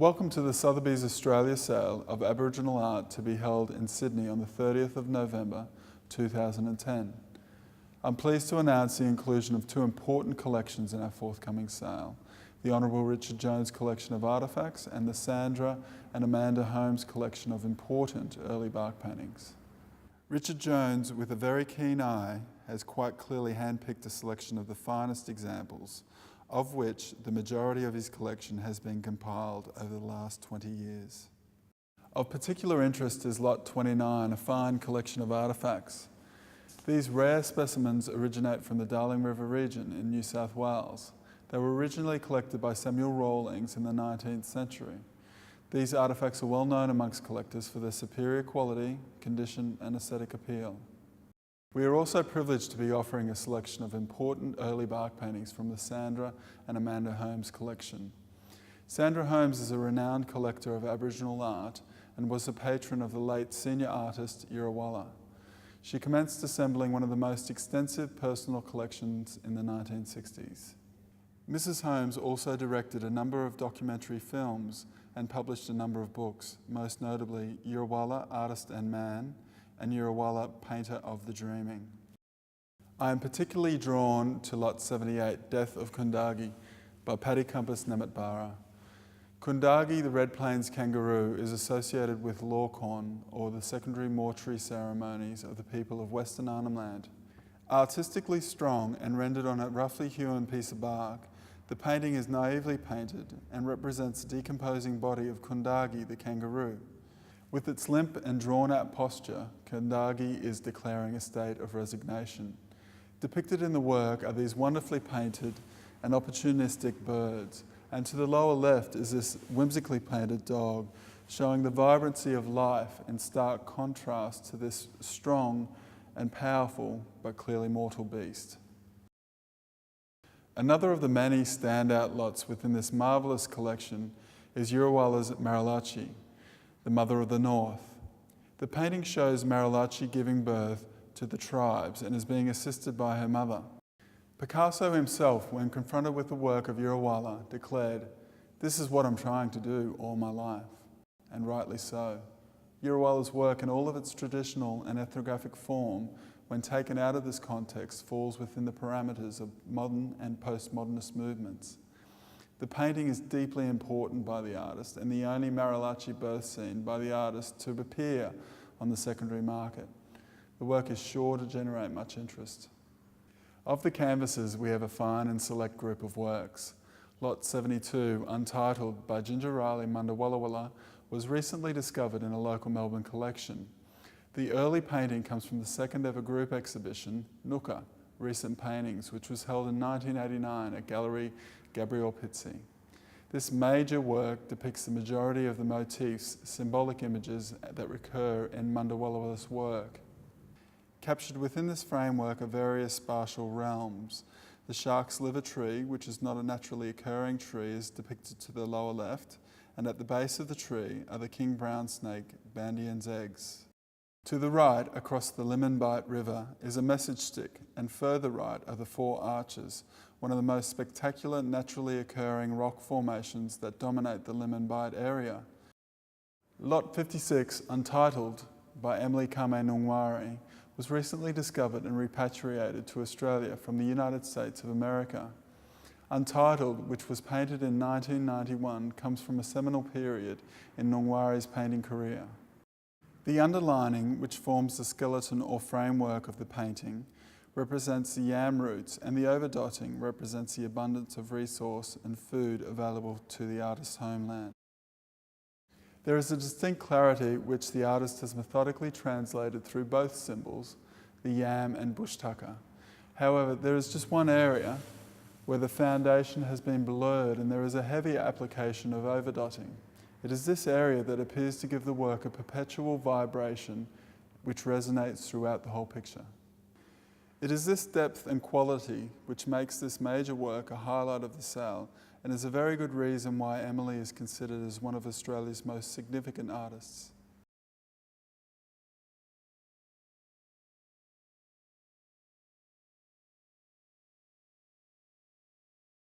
Welcome to the Sotheby's Australia sale of Aboriginal art to be held in Sydney on the 30th of November 2010. I'm pleased to announce the inclusion of two important collections in our forthcoming sale: the Honourable Richard Jones collection of artefacts and the Sandra and Amanda Holmes collection of important early bark paintings. Richard Jones, with a very keen eye, has quite clearly handpicked a selection of the finest examples, of which the majority of his collection has been compiled over the last 20 years. Of particular interest is Lot 29, a fine collection of artefacts. These rare specimens originate from the Darling River region in New South Wales. They were originally collected by Samuel Rawlings in the 19th century. These artefacts are well known amongst collectors for their superior quality, condition and aesthetic appeal. We are also privileged to be offering a selection of important early bark paintings from the Sandra and Amanda Holmes collection. Sandra Holmes is a renowned collector of Aboriginal art and was a patron of the late senior artist Yirawalla. She commenced assembling one of the most extensive personal collections in the 1960s. Mrs. Holmes also directed a number of documentary films and published a number of books, most notably Yirawalla, Artist and Man, and Yirawalla, Painter of the Dreaming. I am particularly drawn to Lot 78, Death of Kundagi, by Paddy Compass Nematbara. Kundagi, the Red Plains kangaroo, is associated with Lorcorn, or the secondary mortuary ceremonies of the people of Western Arnhem Land. Artistically strong and rendered on a roughly hewn piece of bark, the painting is naively painted and represents the decomposing body of Kundagi, the kangaroo. With its limp and drawn-out posture, Kundagi is declaring a state of resignation. Depicted in the work are these wonderfully painted and opportunistic birds, and to the lower left is this whimsically painted dog, showing the vibrancy of life in stark contrast to this strong and powerful but clearly mortal beast. Another of the many standout lots within this marvellous collection is Yirawalla's Marilachi, the Mother of the North. The painting shows Marilachi giving birth to the tribes and is being assisted by her mother. Picasso himself, when confronted with the work of Yirawalla, declared, "This is what I'm trying to do all my life," and rightly so. Yirawalla's work in all of its traditional and ethnographic form, when taken out of this context, falls within the parameters of modern and postmodernist movements. The painting is deeply important by the artist and the only Marilachi birth scene by the artist to appear on the secondary market. The work is sure to generate much interest. Of the canvases, we have a fine and select group of works. Lot 72, Untitled, by Ginger Riley Mundawallawalla, was recently discovered in a local Melbourne collection. The early painting comes from the second ever group exhibition, Nooka, Recent Paintings, which was held in 1989 at Gallery Gabriel Pizzi. This major work depicts the majority of the motifs, symbolic images that recur in Mundawallawalla's work. Captured within this framework are various spatial realms. The shark's liver tree, which is not a naturally occurring tree, is depicted to the lower left, and at the base of the tree are the king brown snake Bandian's eggs. To the right, across the Limonbite River, is a message stick, and further right are the Four Arches, one of the most spectacular naturally occurring rock formations that dominate the Limonbite area. Lot 56, Untitled, by Emily Kame Nungwari, was recently discovered and repatriated to Australia from the United States of America. Untitled, which was painted in 1991, comes from a seminal period in Nungwari's painting career. The underlining, which forms the skeleton or framework of the painting, represents the yam roots, and the overdotting represents the abundance of resource and food available to the artist's homeland. There is a distinct clarity which the artist has methodically translated through both symbols, the yam and bush tucker. However, there is just one area where the foundation has been blurred and there is a heavy application of overdotting. It is this area that appears to give the work a perpetual vibration which resonates throughout the whole picture. It is this depth and quality which makes this major work a highlight of the sale, and is a very good reason why Emily is considered as one of Australia's most significant artists.